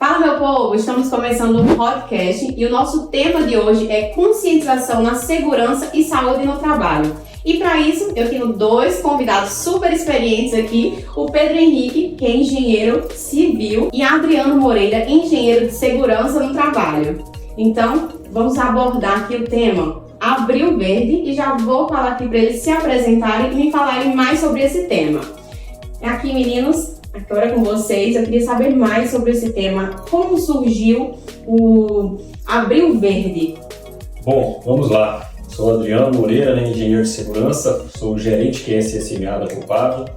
Fala, meu povo! Estamos começando um podcast e o nosso tema de hoje é conscientização na segurança e saúde no trabalho. E para isso, eu tenho dois convidados super experientes aqui, o Pedro Henrique, que é engenheiro civil, e Adriano Moreira, engenheiro de segurança no trabalho. Então, vamos abordar aqui o tema Abril Verde e já vou falar aqui para eles se apresentarem e me falarem mais sobre esse tema. Aqui, meninos, agora com vocês, eu queria saber mais sobre esse tema. Como surgiu o Abril Verde? Bom, vamos lá. Sou Adriano Moreira, engenheiro de segurança, sou gerente QSSMA da Copag.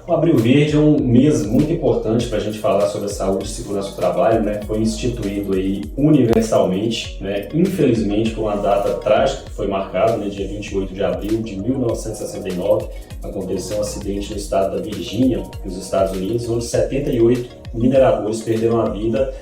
O Abril Verde é um mês muito importante para a gente falar sobre a saúde e segurança do trabalho, Foi instituído aí universalmente, Infelizmente por uma data trágica que foi marcada, dia 28 de abril de 1969, aconteceu um acidente no estado da Virgínia, nos Estados Unidos, onde 78 mineradores perderam a vida,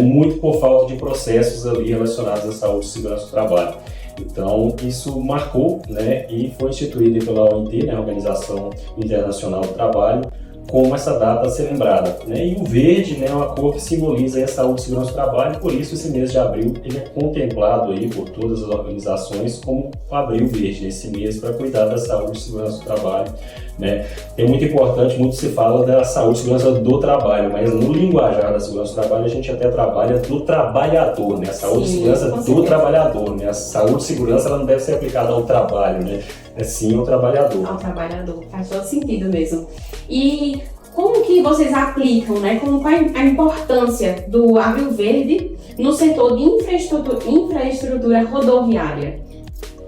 muito por falta de processos ali relacionados à saúde e segurança do trabalho. Então, isso marcou, e foi instituído pela OIT, a Organização Internacional do Trabalho, como essa data a ser lembrada. E o verde é uma cor que simboliza a saúde e segurança do trabalho, por isso esse mês de abril ele é contemplado aí por todas as organizações como o Abril Verde, esse mês para cuidar da saúde e segurança do trabalho. É muito importante, muito se fala da saúde e segurança do trabalho, mas no linguajar da segurança do trabalho a gente até trabalha do trabalhador, a saúde e segurança do trabalhador, A saúde e segurança ela não deve ser aplicada ao trabalho, É sim ao trabalhador. Ao trabalhador, faz todo sentido mesmo. E como que vocês aplicam, qual é a importância do Abril Verde no setor de infraestrutura rodoviária?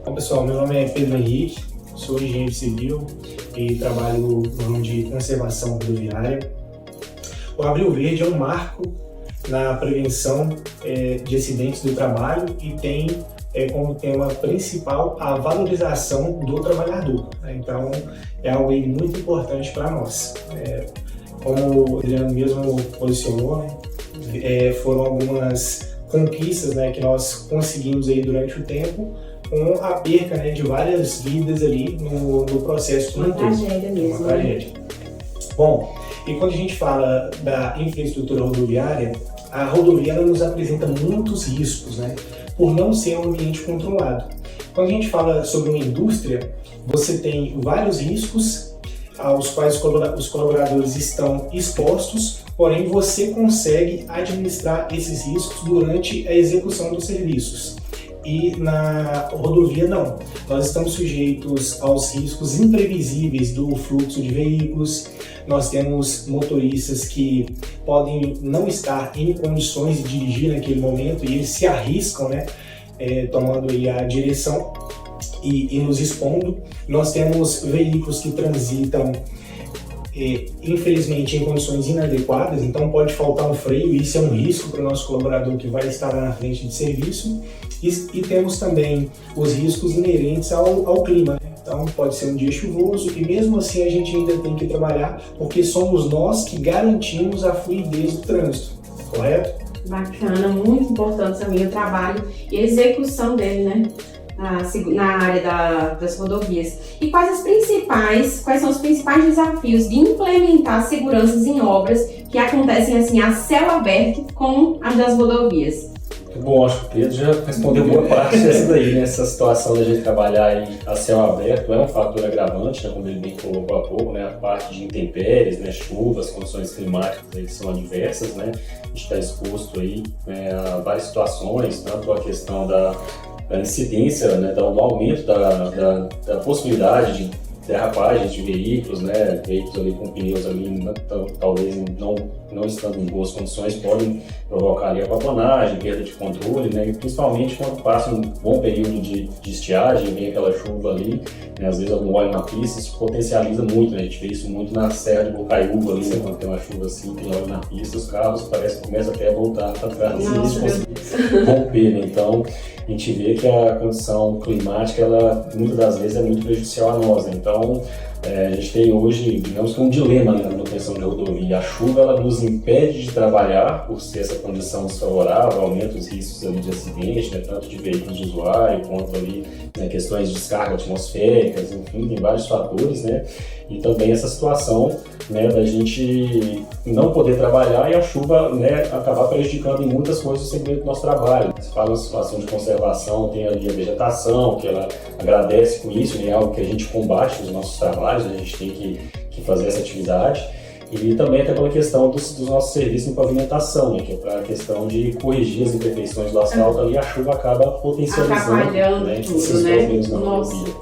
Bom, pessoal, meu nome é Pedro Henrique, sou engenheiro civil e trabalho no ramo de conservação rodoviária. O Abril Verde é um marco na prevenção de acidentes do trabalho e tem como tema principal a valorização do trabalhador. Então, é algo aí muito importante para nós. Como o Adriano mesmo posicionou, foram algumas conquistas que nós conseguimos aí durante o tempo, com a perca de várias vidas ali no processo todo. Uma tragédia mesmo. Uma tragédia. Bom, e quando a gente fala da infraestrutura rodoviária, a rodovia ela nos apresenta muitos riscos, por não ser um ambiente controlado. Quando a gente fala sobre uma indústria, você tem vários riscos aos quais os colaboradores estão expostos, porém você consegue administrar esses riscos durante a execução dos serviços. E na rodovia não, nós estamos sujeitos aos riscos imprevisíveis do fluxo de veículos, nós temos motoristas que podem não estar em condições de dirigir naquele momento e eles se arriscam, tomando aí a direção e nos expondo. Nós temos veículos que transitam infelizmente em condições inadequadas, então pode faltar um freio, isso é um risco para o nosso colaborador que vai estar lá na frente de serviço. E temos também os riscos inerentes ao clima, Então pode ser um dia chuvoso e mesmo assim a gente ainda tem que trabalhar porque somos nós que garantimos a fluidez do trânsito, correto? Bacana, muito importante também o trabalho e a execução dele, na área das rodovias. E quais são os principais desafios de implementar seguranças em obras que acontecem assim a céu aberto como as das rodovias? Bom, acho que o Pedro já respondeu boa parte dessa daí, Essa situação da gente trabalhar a céu aberto é um fator agravante, como ele bem colocou há pouco, A parte de intempéries, chuvas, condições climáticas aí que são adversas, A gente está exposto aí a várias situações, tanto a questão da incidência, do aumento da possibilidade de derrapagens de veículos, veículos ali com pneus ali, talvez não estando em boas condições, podem provocar ali aquaplanagem, perda de controle, e principalmente quando passa um bom período de estiagem, vem aquela chuva ali, às vezes algum óleo na pista, isso potencializa muito, A gente vê isso muito na Serra de Bocaiúva ali, quando tem uma chuva assim, tem óleo na pista, os carros parece que começam até a voltar para trás, e romper, Então, a gente vê que a condição climática, ela muitas das vezes é muito prejudicial a nós, Então, a gente tem hoje, digamos que um dilema no manutenção de rodovia. A chuva ela nos impede de trabalhar por ser essa condição desfavorável, aumenta os riscos ali de acidente, né, tanto de veículos de usuário quanto ali, né, questões de descarga atmosféricas, enfim, tem vários fatores, né, e também essa situação, né, da gente não poder trabalhar e a chuva, né, acabar prejudicando em muitas coisas o segmento do nosso trabalho. Você fala na situação de conservação, tem ali a vegetação, que ela agradece com isso, né, é algo que a gente combate nos nossos trabalhos, a gente tem que fazer essa atividade. E também tem aquela questão dos nossos serviços em pavimentação, né, que é para a questão de corrigir as imperfeições do asfalto ali, a chuva acaba potencializando, né, tudo, esses né? problemas na rodovia.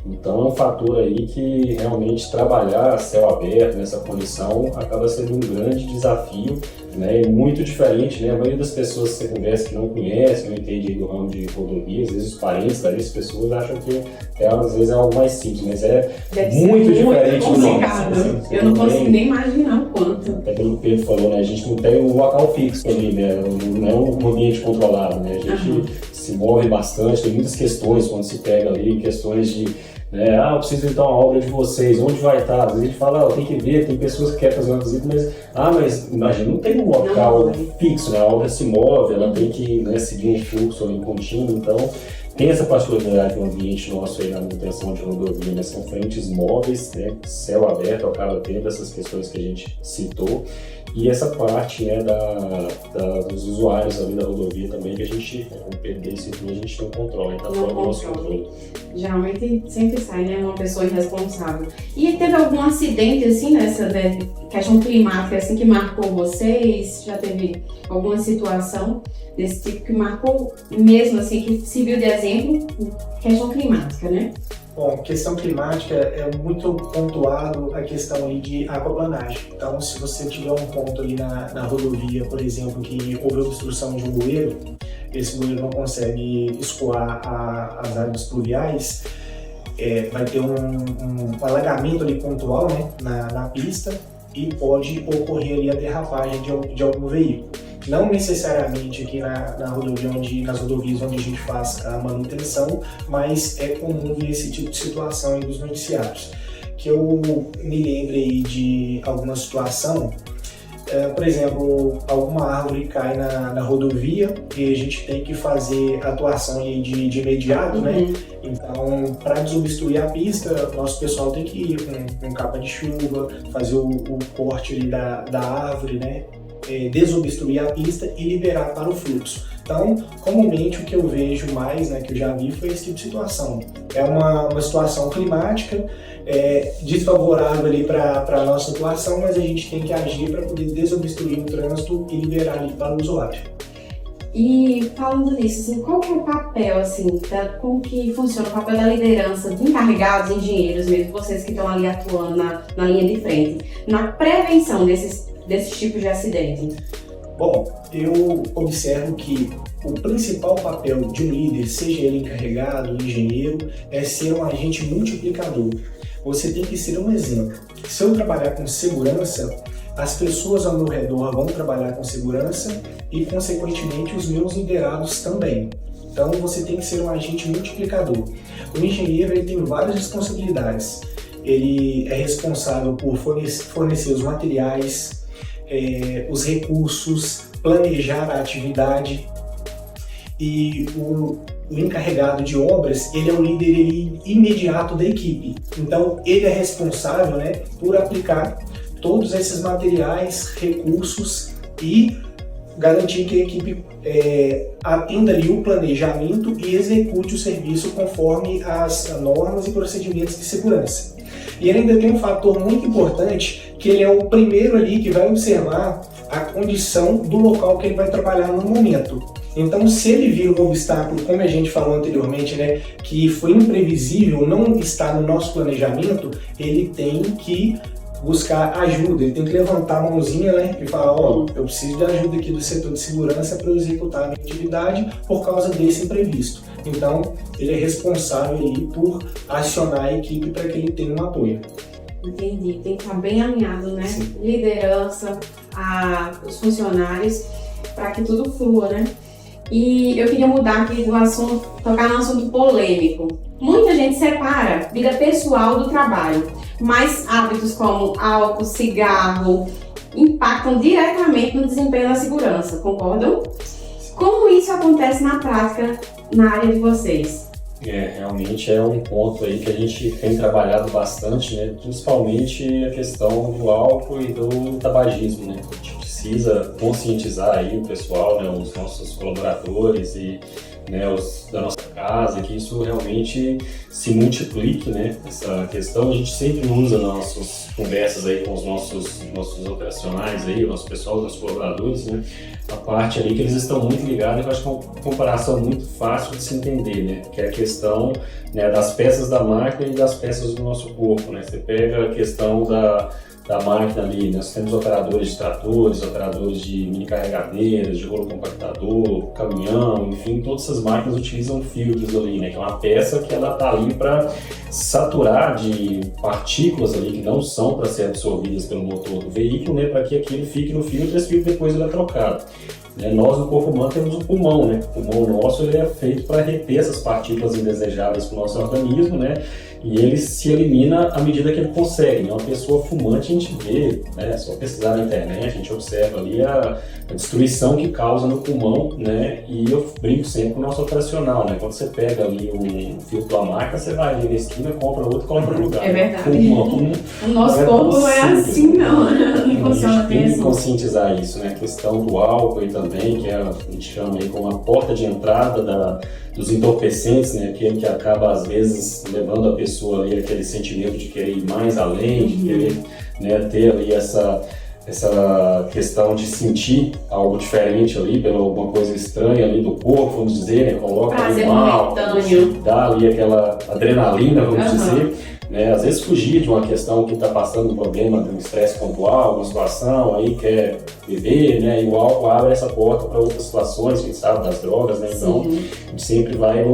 Então é um fator aí que realmente trabalhar a céu aberto nessa condição acaba sendo um grande desafio, né, e muito diferente, né? A maioria das pessoas que você conversa que não conhece, não entende do ramo de rodovia, às vezes os parentes dessas pessoas acham que às vezes é algo mais simples, mas muito diferente do nosso. Eu não consigo nem imaginar o quanto. Até pelo que o Pedro falou, né? A gente não tem um local fixo ali, né? Não é um ambiente controlado, né? A gente se move bastante, tem muitas questões quando se pega ali, questões de eu preciso visitar uma obra de vocês, onde vai estar? Às vezes a gente fala, tem que ver, tem pessoas que querem fazer uma visita, mas imagina, não tem um local fixo, né? A obra se move, ela tem que, né, seguir um fluxo ali contínuo, então tem essa particularidade do ambiente nosso aí na manutenção de rodovia, né? São frentes móveis, né? Céu aberto, acaba tendo essas questões que a gente citou. E essa parte, né, dos usuários ali da rodovia também, que a gente, com perder isso tudo, a gente não controla, está fora do nosso controle. Geralmente sempre sai, né, uma pessoa irresponsável. E teve algum acidente, assim, nessa questão climática, assim, que marcou vocês? Já teve alguma situação desse tipo que marcou mesmo, assim, que serviu de exemplo? Questão climática, né? Bom, questão climática é muito pontuado a questão aí de aquaplanagem. Então, se você tiver um ponto ali na rodovia, por exemplo, que houve obstrução de um bueiro, esse bueiro não consegue escoar as águas pluviais, vai ter um alagamento ali pontual, né, na pista e pode ocorrer ali a derrapagem de algum veículo. Não necessariamente aqui na rodovia nas rodovias onde a gente faz a manutenção, mas é comum ver esse tipo de situação aí dos noticiários. Que eu me lembrei de alguma situação, por exemplo, alguma árvore cai na rodovia e a gente tem que fazer atuação aí de imediato, né? Então, para desobstruir a pista, nosso pessoal tem que ir com capa de chuva, fazer o corte ali da árvore, né? Desobstruir a pista e liberar para o fluxo. Então, comumente o que eu vejo mais, né, que eu já vi, foi esse tipo de situação. É uma situação climática desfavorável ali para a nossa situação, mas a gente tem que agir para poder desobstruir o trânsito e liberar ali para o usuário. E falando nisso, assim, qual que é o papel, assim, como que funciona o papel da liderança de encarregados, engenheiros mesmo, vocês que estão ali atuando na linha de frente, na prevenção desses tipos de acidente? Bom, eu observo que o principal papel de um líder, seja ele encarregado, engenheiro, é ser um agente multiplicador. Você tem que ser um exemplo. Se eu trabalhar com segurança, as pessoas ao meu redor vão trabalhar com segurança e, consequentemente, os meus liderados também. Então, você tem que ser um agente multiplicador. O engenheiro ele tem várias responsabilidades. Ele é responsável por fornecer os materiais, os recursos, planejar a atividade, e o encarregado de obras, ele é o líder imediato da equipe. Então, ele é responsável, né, por aplicar todos esses materiais, recursos e garantir que a equipe atenda ali o planejamento e execute o serviço conforme as normas e procedimentos de segurança. E ele ainda tem um fator muito importante, que ele é o primeiro ali que vai observar a condição do local que ele vai trabalhar no momento. Então, se ele vir um obstáculo, como a gente falou anteriormente, né, que foi imprevisível, não está no nosso planejamento, ele tem que buscar ajuda, ele tem que levantar a mãozinha, né, e falar, eu preciso de ajuda aqui do setor de segurança para eu executar a minha atividade por causa desse imprevisto. Então, ele é responsável ali por acionar a equipe para que ele tenha um apoio. Entendi, tem que estar bem alinhado, né? Sim. Liderança, os funcionários, para que tudo flua, né? E eu queria mudar aqui do assunto, tocar num assunto polêmico. Muita gente separa vida pessoal do trabalho. mas hábitos como álcool, cigarro, impactam diretamente no desempenho da segurança, concordam? Como isso acontece na prática na área de vocês? Realmente é um ponto aí que a gente tem trabalhado bastante, né? Principalmente a questão do álcool e do tabagismo, né? A gente precisa conscientizar aí o pessoal, né? Os nossos colaboradores e os da nossa casa, que isso realmente se multiplique, né? Essa questão a gente sempre usa nas nossas conversas aí com os nossos operacionais aí, o nosso pessoal, os nossos colaboradores, né? A parte ali que eles estão muito ligados, eu acho que é uma comparação muito fácil de se entender, né? Que é a questão, né, das peças da máquina e das peças do nosso corpo, né? Você pega a questão da máquina ali, nós temos operadores de tratores, operadores de mini carregadeiras, de rolo compactador, caminhão, enfim, todas essas máquinas utilizam filtros ali, né? Que é uma peça que ela está ali para saturar de partículas ali que não são para ser absorvidas pelo motor do veículo, né? Para que aquilo fique no filtro e esse filtro depois ele é trocado. Nós no corpo humano temos um pulmão, né? O pulmão nosso ele é feito para reter essas partículas indesejáveis para o nosso organismo, né? E ele se elimina à medida que ele consegue. Uma pessoa fumante a gente vê, né? Só pesquisar na internet, a gente observa ali a destruição que causa no pulmão, né? E eu brinco sempre com o nosso operacional, né? Quando você pega ali um filtro da máquina, você vai ali na esquina, compra outro e coloca no lugar. É verdade. Pulmão, o nosso corpo não é assim, não. Não funciona a gente tem assim. que conscientizar isso, né? A questão do álcool aí também, que a gente chama aí como a porta de entrada dos entorpecentes, né? Aquele que acaba, às vezes, levando a pessoa ali aquele sentimento de querer ir mais além, de querer, né, ter ali essa questão de sentir algo diferente ali, pela alguma coisa estranha ali do corpo, vamos dizer, né? Coloca ali mal, dá ali aquela adrenalina, vamos dizer. Né? Às vezes fugir de uma questão que está passando um problema, de um estresse pontual, uma situação, aí quer beber, né? E o álcool abre essa porta para outras situações, a gente sabe, das drogas, né? Então, a gente sempre vai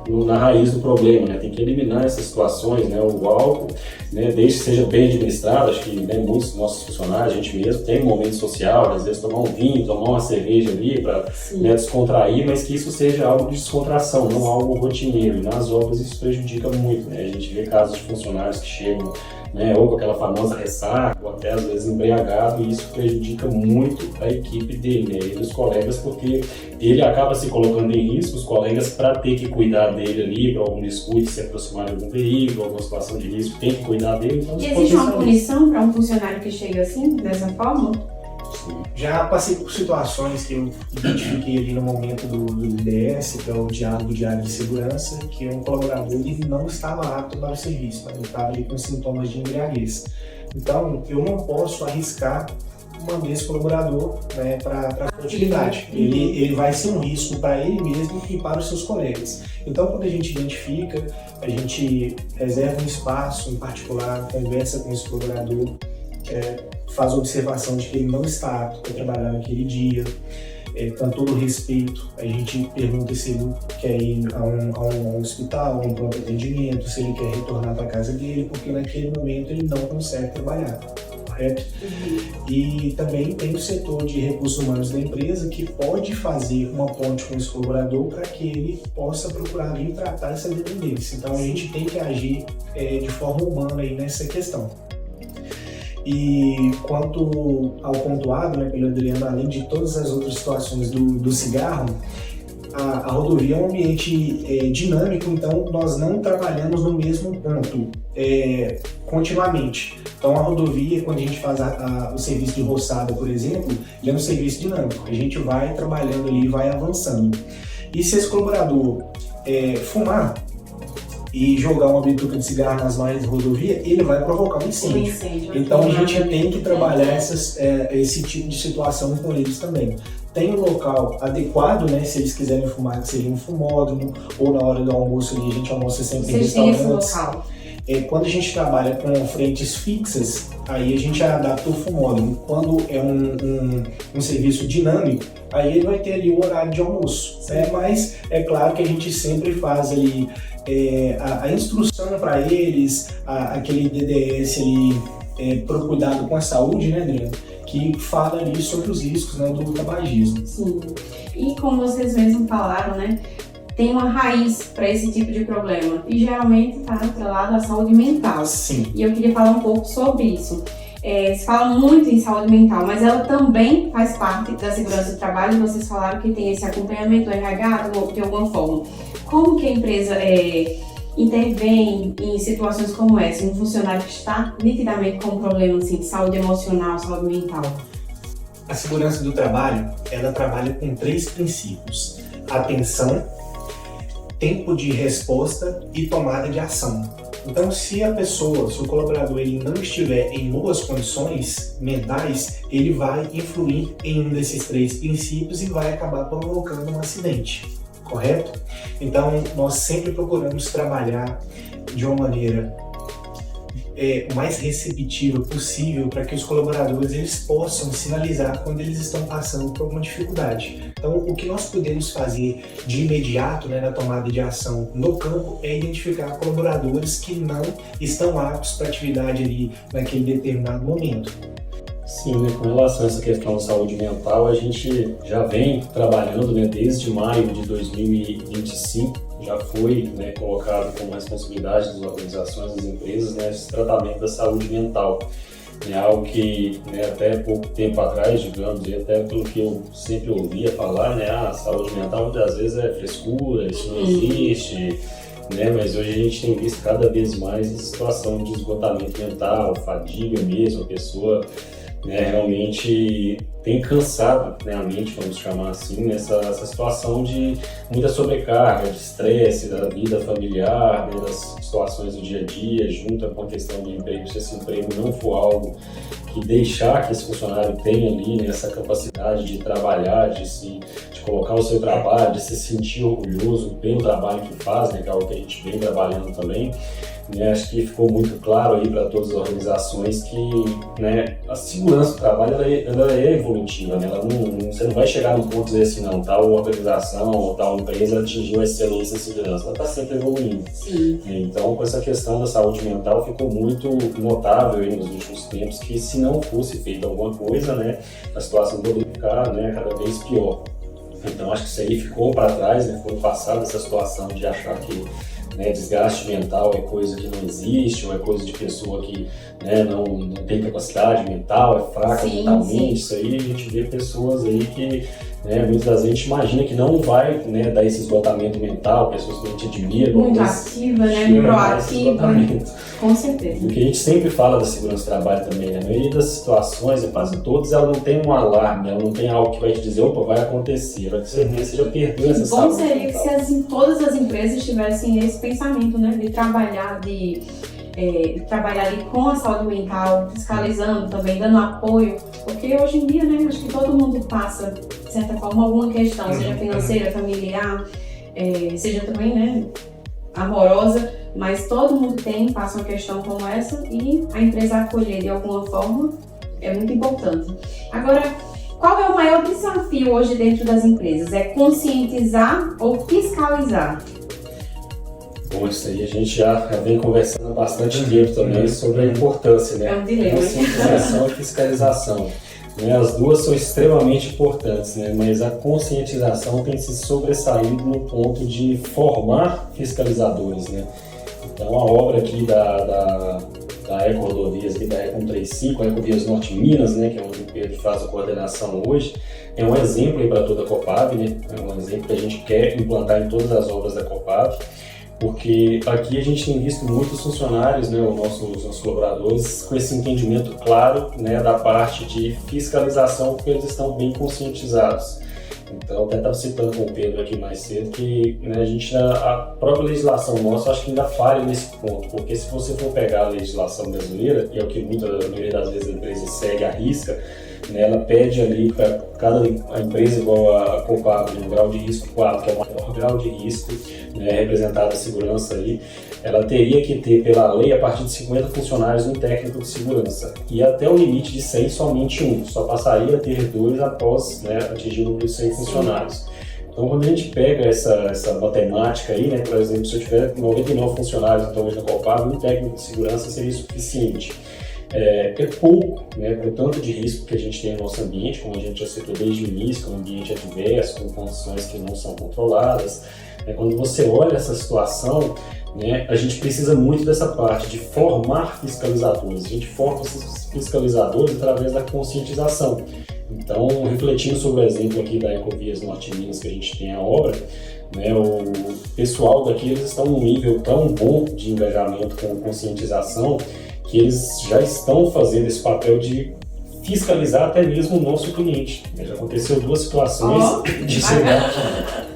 na raiz do problema, né? Tem que eliminar essas situações, né? O álcool, né? Desde que seja bem administrado, acho que, né, muitos dos nossos funcionários, a gente mesmo tem um momento social, às vezes tomar um vinho, tomar uma cerveja ali para, né, descontrair, mas que isso seja algo de descontração, não algo rotineiro. E nas obras isso prejudica muito, né? A gente vê casos de funcionários que chegam, né, ou com aquela famosa ressaca, ou até às vezes embriagado, e isso prejudica muito a equipe dele, né, e dos colegas, porque ele acaba se colocando em risco, os colegas, para ter que cuidar dele ali, para algum descuido, se aproximar de algum veículo, alguma situação de risco, tem que cuidar dele. Então, e existe uma punição para um funcionário que chega assim, dessa forma? Já passei por situações que eu identifiquei ali no momento do IDS, que é o diálogo diário de segurança, que um colaborador ele não estava apto para o serviço, ele estava ali com sintomas de embriaguez. Então, eu não posso arriscar mandar esse colaborador, né, para a atividade. Ele vai ser um risco para ele mesmo e para os seus colegas. Então, quando a gente identifica, a gente reserva um espaço em particular, conversa com esse colaborador, faz a observação de que ele não está apto para trabalhar naquele dia, com todo respeito, a gente pergunta se ele quer ir a um hospital, a um pronto atendimento, se ele quer retornar para a casa dele, porque naquele momento ele não consegue trabalhar, correto? E também tem o setor de recursos humanos da empresa que pode fazer uma ponte com esse colaborador para que ele possa procurar vir tratar essa dependência. Então a gente tem que agir de forma humana aí nessa questão. E quanto ao pontuado, né, pelo Adriano, além de todas as outras situações do cigarro, a rodovia é um ambiente dinâmico, então nós não trabalhamos no mesmo ponto continuamente. Então a rodovia, quando a gente faz o serviço de roçada, por exemplo, ele é um serviço dinâmico, a gente vai trabalhando ali e vai avançando. E se esse colaborador fumar e jogar uma bituca de cigarro nas margens da rodovia, ele vai provocar um incêndio. Então a gente tem que trabalhar esse tipo de situação com eles também. Tem um local adequado, né, se eles quiserem fumar, que seria um fumódromo, ou na hora do almoço ali, a gente almoça sempre em restaurantes. Quando a gente trabalha com frentes fixas, aí a gente adapta o fumódromo. Quando é um serviço dinâmico, aí ele vai ter ali o horário de almoço. Mas é claro que a gente sempre faz ali a instrução para eles, aquele DDS ali, pro cuidado com a saúde, né, Adriano? Que fala ali sobre os riscos, né, do tabagismo. Sim, e como vocês mesmos falaram, né, tem uma raiz para esse tipo de problema e geralmente está atrelado à saúde mental. Sim. E eu queria falar um pouco sobre isso. Se fala muito em saúde mental, mas ela também faz parte da segurança do trabalho. Vocês falaram que tem esse acompanhamento do RH de alguma forma. Como que a empresa intervém em situações como essa, um funcionário que está nitidamente com um problema assim, de saúde emocional, saúde mental? A segurança do trabalho, ela trabalha com 3 princípios: atenção, tempo de resposta e tomada de ação. Então, se a pessoa, se o colaborador ele não estiver em boas condições mentais, ele vai influir em um desses 3 princípios e vai acabar provocando um acidente, correto? Então, nós sempre procuramos trabalhar de uma maneira o mais receptiva possível para que os colaboradores eles possam sinalizar quando eles estão passando por alguma dificuldade. Então, o que nós podemos fazer de imediato, né, na tomada de ação no campo é identificar colaboradores que não estão aptos para atividade ali naquele determinado momento. Sim, né, com relação a essa questão de saúde mental, a gente já vem trabalhando, né, desde maio de 2025, já foi, né, colocado como responsabilidade das organizações, das empresas, né, esse tratamento da saúde mental. É algo que, né, até pouco tempo atrás, digamos, e até pelo que eu sempre ouvia falar, né, a saúde mental muitas vezes é frescura, isso não existe, né, mas hoje a gente tem visto cada vez mais a situação de esgotamento mental, fadiga mesmo, a pessoa, né, realmente tem cansado, né, a mente, vamos chamar assim, essa situação de muita sobrecarga, de estresse da vida familiar, né, das situações do dia a dia, junto com a questão do emprego. Se esse emprego não for algo que deixar que esse funcionário tenha ali, né, essa capacidade de trabalhar, de colocar o seu trabalho, de se sentir orgulhoso pelo trabalho que faz, né, que é algo que a gente vem trabalhando também. Acho que ficou muito claro aí para todas as organizações que, né, a segurança do trabalho ela é evolutiva, né? Você não vai chegar no ponto de dizer assim, não, tal organização ou tal empresa atingiu a excelência em segurança, ela está sempre evoluindo. Sim. Então, com essa questão da saúde mental ficou muito notável aí nos últimos tempos que se não fosse feita alguma coisa, né, a situação poderia ficar, né, cada vez pior. Então, acho que isso aí ficou para trás, né, foi passado essa situação de achar que, né, desgaste mental é coisa que não existe, ou é coisa de pessoa que, né, não tem capacidade mental, é fraca mentalmente. Sim. Isso aí a gente vê pessoas aí que, né, muitas das vezes a gente imagina que não vai, né, dar esse esgotamento mental, pessoas que a gente admira. Muito ativa, né, proativa, com certeza. O que a gente sempre fala da segurança do trabalho também, né, a maioria das situações, quase todas, ela não tem um alarme, ela não tem algo que vai te dizer, opa, vai acontecer, vai que você já perdeu essa saúde. Bom seria que se todas as empresas tivessem esse pensamento, né, de trabalhar, trabalhar ali com a saúde mental, fiscalizando também, dando apoio, porque hoje em dia, né, acho que todo mundo passa, de certa forma, alguma questão, seja financeira, familiar, seja também, né, amorosa, mas todo mundo passa uma questão como essa e a empresa acolher de alguma forma é muito importante. Agora, qual é o maior desafio hoje dentro das empresas? É conscientizar ou fiscalizar? Bom, isso aí a gente já vem conversando há bastante tempo também sobre a importância, né? É um dilema. Conscientização e fiscalização. Né? As duas são extremamente importantes, né? Mas a conscientização tem se sobressaído no ponto de formar fiscalizadores, né? Então a obra aqui da Eco-Rodovias, da Eco-135, a Ecovias Norte Minas, né, que é onde o Pedro faz a coordenação hoje, é um exemplo para toda a Copab, né? É um exemplo que a gente quer implantar em todas as obras da Copab, porque aqui a gente tem visto muitos funcionários, né, os nossos colaboradores, com esse entendimento claro, né, da parte de fiscalização, porque eles estão bem conscientizados. Então, até estava citando com o Pedro aqui mais cedo que, né, a própria legislação nossa acho que ainda falha nesse ponto, porque se você for pegar a legislação brasileira, e é o que a maioria das vezes a empresa segue à risca, né, ela pede ali para cada empresa igual a Copab, um grau de risco 4, que é o maior grau de risco, né, representado a segurança ali, ela teria que ter, pela lei, a partir de 50 funcionários, um técnico de segurança. E até o limite de 100, somente um. Só passaria a ter 2 após, né, atingir o número de 100 funcionários. Então, quando a gente pega essa matemática aí, né, por exemplo, se eu tiver 99 funcionários então, hoje na Copab, um técnico de segurança seria suficiente. é pouco, né, para o tanto de risco que a gente tem no nosso ambiente, como a gente já citou desde o início, um ambiente adverso, com condições que não são controladas. Quando você olha essa situação, né, a gente precisa muito dessa parte de formar fiscalizadores. A gente forma esses fiscalizadores através da conscientização. Então, refletindo sobre o exemplo aqui da Ecovias Norte Minas, que a gente tem a obra, né, o pessoal daqui eles estão num nível tão bom de engajamento com conscientização que eles já estão fazendo esse papel de fiscalizar até mesmo o nosso cliente. Já aconteceu 2 situações de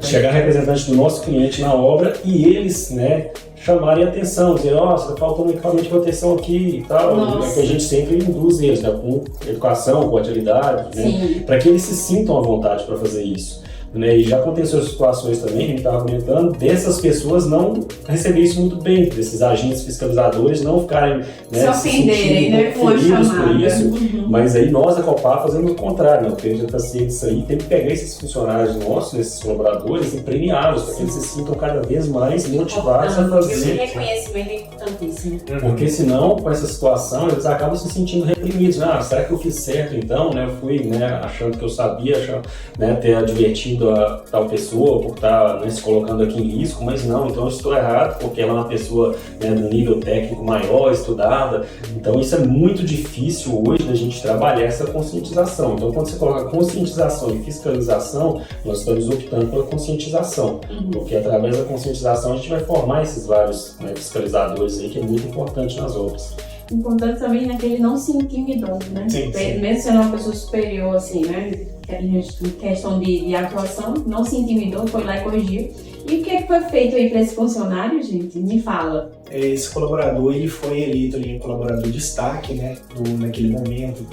chegar representante do nosso cliente na obra e eles, né, chamarem a atenção, dizer, nossa, tá faltando um equipamento de proteção aqui e tal. É que a gente sempre induz eles, né, com educação, com agilidade, né, para que eles se sintam à vontade para fazer isso. Né, e já aconteceu situações também, a gente estava comentando, dessas pessoas não receberem isso muito bem, desses agentes fiscalizadores não ficarem, né, se ofenderem, né, com a chamada. Por isso, mas aí nós, a Copar, fazemos o contrário, né, porque a gente já está ciente disso aí, tem que pegar esses funcionários nossos, esses colaboradores e premiá-los, para que eles se sintam cada vez mais motivados a fazer. Esse reconhecimento é importantíssimo. Porque senão, com essa situação, eles acabam se sentindo reprimidos. Ah, será que eu fiz certo então? Né? Eu fui, né, achando que eu sabia, né, ter advertido a tal pessoa por estar, né, se colocando aqui em risco, mas não, então eu estou errado, porque ela é uma pessoa, né, do nível técnico maior, estudada. Então isso é muito difícil hoje da gente trabalhar essa conscientização. Então quando você coloca conscientização e fiscalização, nós estamos optando pela conscientização, porque através da conscientização a gente vai formar esses vários, né, fiscalizadores aí, que é muito importante nas obras. Importante também, né, que ele não se intimidou, né? Sim. Mesmo sendo uma pessoa superior, assim, né? Em questão de atuação, não se intimidou, foi lá e corrigiu. E o que foi feito aí para esse funcionário, gente? Me fala. Esse colaborador, ele foi eleito ali um colaborador de destaque, né, naquele momento,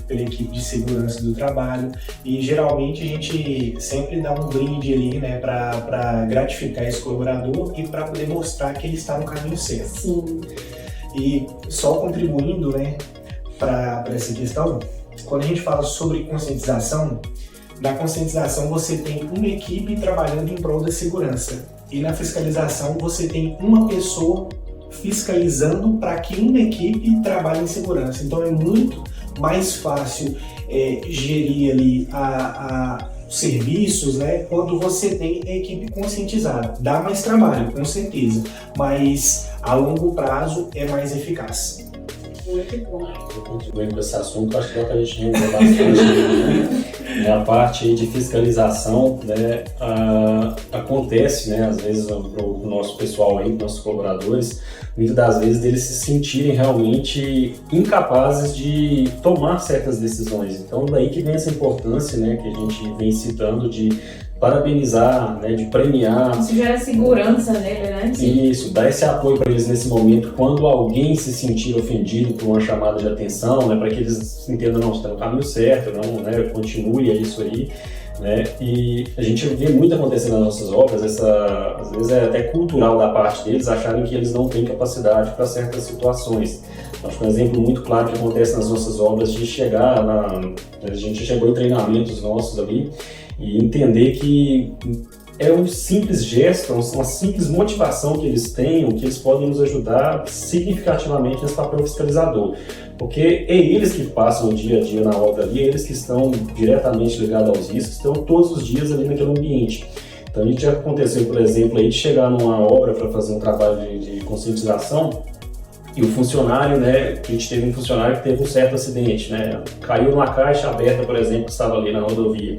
pela equipe de segurança do trabalho. E geralmente a gente sempre dá um brinde ali, né, para gratificar esse colaborador e para poder mostrar que ele está no caminho certo. Sim. E só contribuindo, né, para essa questão, quando a gente fala sobre conscientização, na conscientização você tem uma equipe trabalhando em prol da segurança e na fiscalização você tem uma pessoa fiscalizando para que uma equipe trabalhe em segurança. Então é muito mais fácil gerir ali os serviços, né, quando você tem a equipe conscientizada. Dá mais trabalho, com certeza, mas a longo prazo é mais eficaz. Muito bom. Eu continuo com esse assunto, acho que dá para a gente render bastante. Né? A parte de fiscalização, né, acontece, né, às vezes para o nosso pessoal aí, nossos colaboradores, muitas das vezes deles se sentirem realmente incapazes de tomar certas decisões. Então daí que vem essa importância, né, que a gente vem citando de parabenizar, né, de premiar. Isso gera segurança nele, né? Isso, dar esse apoio para eles nesse momento, quando alguém se sentir ofendido por uma chamada de atenção, né, para que eles entendam, não, você está no caminho certo, não, né, continue, é isso aí. Né? E a gente vê muito acontecer nas nossas obras, às vezes é até cultural da parte deles acharem que eles não têm capacidade para certas situações. Acho que um exemplo muito claro que acontece nas nossas obras de chegar a gente chegou em treinamentos nossos ali e entender que é um simples gesto, uma simples motivação que eles tenham, que eles podem nos ajudar significativamente nesse papel fiscalizador. Porque é eles que passam o dia a dia na obra ali, é eles que estão diretamente ligados aos riscos, estão todos os dias ali naquele ambiente. Então a gente já aconteceu, por exemplo, aí de chegar numa obra para fazer um trabalho de conscientização e o funcionário, né, a gente teve um funcionário que teve um certo acidente, né, caiu numa caixa aberta, por exemplo, que estava ali na rodovia.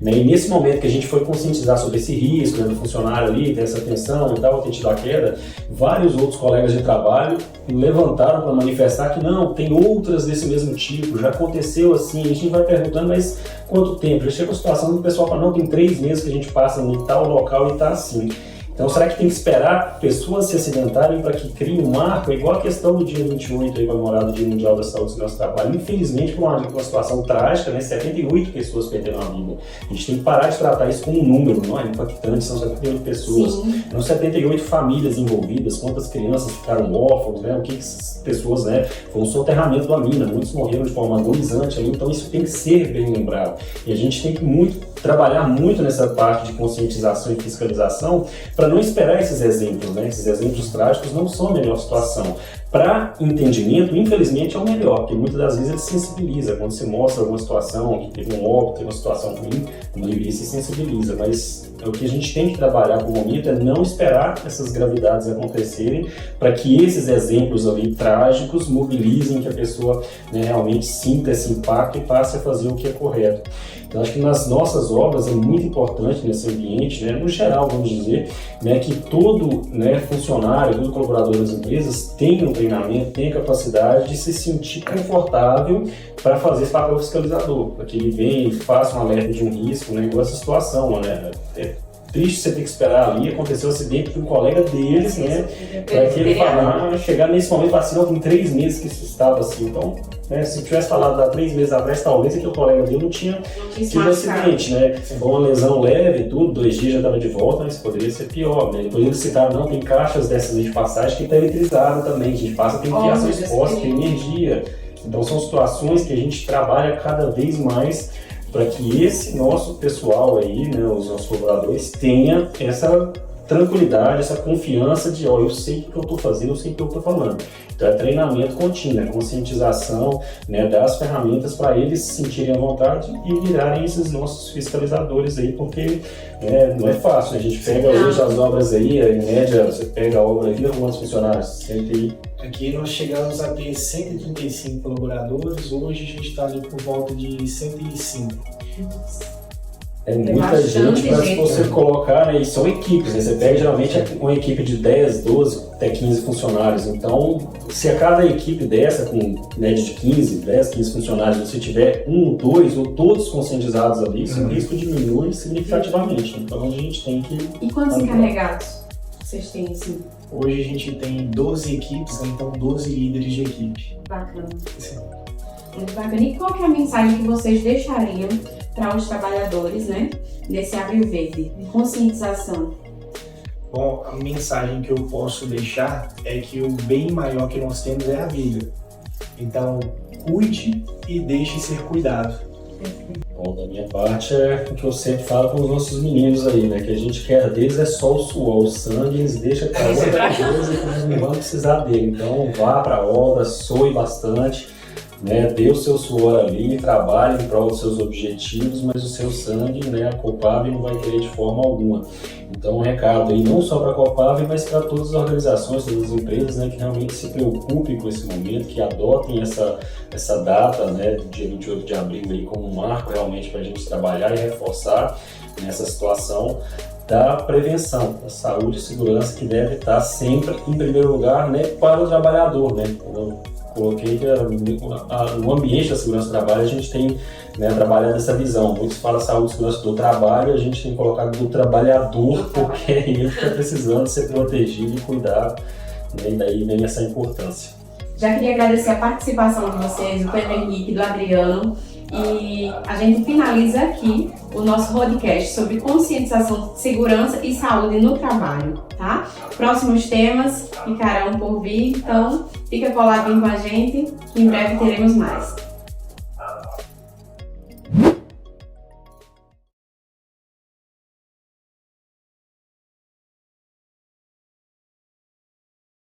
E nesse momento que a gente foi conscientizar sobre esse risco, né, do funcionário ali, ter essa atenção e tal, ter tido a queda, vários outros colegas de trabalho levantaram para manifestar que não, tem outras desse mesmo tipo, já aconteceu assim. A gente vai perguntando, mas quanto tempo? Já chega a situação do pessoal fala, não, tem 3 meses que a gente passa em tal local e está assim. Então, será que tem que esperar pessoas se acidentarem para que crie um marco? É igual a questão do dia 28, aí, comemorado o Dia Mundial da Saúde do nosso trabalho. Infelizmente, por uma situação trágica, né, 78 pessoas perderam a vida. A gente tem que parar de tratar isso como um número, não é impactante, são 78 pessoas. Sim. Não 78 famílias envolvidas, quantas crianças ficaram órfãos, né, o que essas pessoas, né, foi um soterramento da mina, muitos morreram de forma agonizante, ali, então isso tem que ser bem lembrado. E a gente tem que trabalhar muito nessa parte de conscientização e fiscalização para não esperar esses exemplos, né? Esses exemplos trágicos não são a melhor situação. Para entendimento, infelizmente, é o melhor, porque muitas das vezes ele sensibiliza. Quando você mostra alguma situação, que teve um óbito, teve uma situação ruim, a maioria se sensibiliza, mas o que a gente tem que trabalhar por momento é não esperar essas gravidades acontecerem para que esses exemplos ali trágicos mobilizem que a pessoa, né, realmente sinta esse impacto e passe a fazer o que é correto. Então, acho que nas nossas obras é muito importante nesse ambiente, né, no geral, vamos dizer, né, que todo, né, funcionário, todo colaborador das empresas tenha um treinamento, tenha capacidade de se sentir confortável para fazer esse papel fiscalizador, para que ele venha e faça um alerta de um risco, né, igual essa situação, né, é triste você ter que esperar ali, aconteceu um acidente com um colega deles, né, para que ele chegar nesse momento assim, não, tem 3 meses que isso estava assim, então, né, se tivesse falado há 3 meses atrás, talvez aquele colega dele não tinha tido um acidente, né, foi uma lesão leve e tudo, 2 dias já estava de volta, mas poderia ser pior, né, depois eles citaram, não, tem caixas dessas de passagem que está eletrizadas também, a gente passa, tem fiação exposta, tem energia, então são situações que a gente trabalha cada vez mais para que esse nosso pessoal aí, né, os nossos colaboradores, tenha essa tranquilidade, essa confiança de, ó, eu sei o que eu estou fazendo, eu sei o que eu estou falando. Então é treinamento contínuo, é conscientização, né, das ferramentas para eles se sentirem à vontade e virarem esses nossos fiscalizadores aí, porque não é fácil, né? A gente pega hoje as obras aí, em média, você pega a obra aqui, quantos funcionários? Aqui nós chegamos a ter 135 colaboradores, hoje a gente está ali por volta de 105. É muita gente, mas se você colocar, né, e são equipes, né? Você pega geralmente uma equipe de 10, 12, até 15 funcionários. Então, se a cada equipe dessa, com média de 15, 10, 15 funcionários, você tiver 1, 2 ou todos conscientizados ali, o risco diminui significativamente. Então, a gente tem que... E quantos encarregados vocês têm, assim? Hoje a gente tem 12 equipes, então 12 líderes de equipe. Bacana. Sim. Muito bacana. E qual que é a mensagem que vocês deixariam para os trabalhadores, né, nesse Abril Verde, de conscientização? Bom, a mensagem que eu posso deixar é que o bem maior que nós temos é a vida. Então, cuide e deixe ser cuidado. Bom, da minha parte é o que eu sempre falo com os nossos meninos aí, né, que a gente quer deles é só o suor, o sangue eles deixam para outra coisa que eles não vão precisar dele. Então, vá para a obra, soe bastante, né, dê o seu suor ali, trabalhe em prol dos seus objetivos, mas o seu sangue, né, a Copab não vai querer de forma alguma. Então, um recado aí não só para a Copab, mas para todas as organizações, todas as empresas, né, que realmente se preocupem com esse momento, que adotem essa data, né, do dia 28 de abril aí como um marco realmente para a gente trabalhar e reforçar nessa situação da prevenção, da saúde e segurança, que deve estar sempre em primeiro lugar, né, para o trabalhador, né. Coloquei que no ambiente da segurança do trabalho a gente tem, né, trabalhado essa visão. Muitos falam saúde e segurança do trabalho, a gente tem colocado do trabalhador, porque ele está precisando ser protegido e cuidado, né, e daí vem essa importância. Já queria agradecer a participação de vocês, do Pedro Henrique e do Adriano, e a gente finaliza aqui o nosso podcast sobre conscientização de segurança e saúde no trabalho, tá? Próximos temas ficarão por vir, então fica coladinho com a gente, que em breve teremos mais.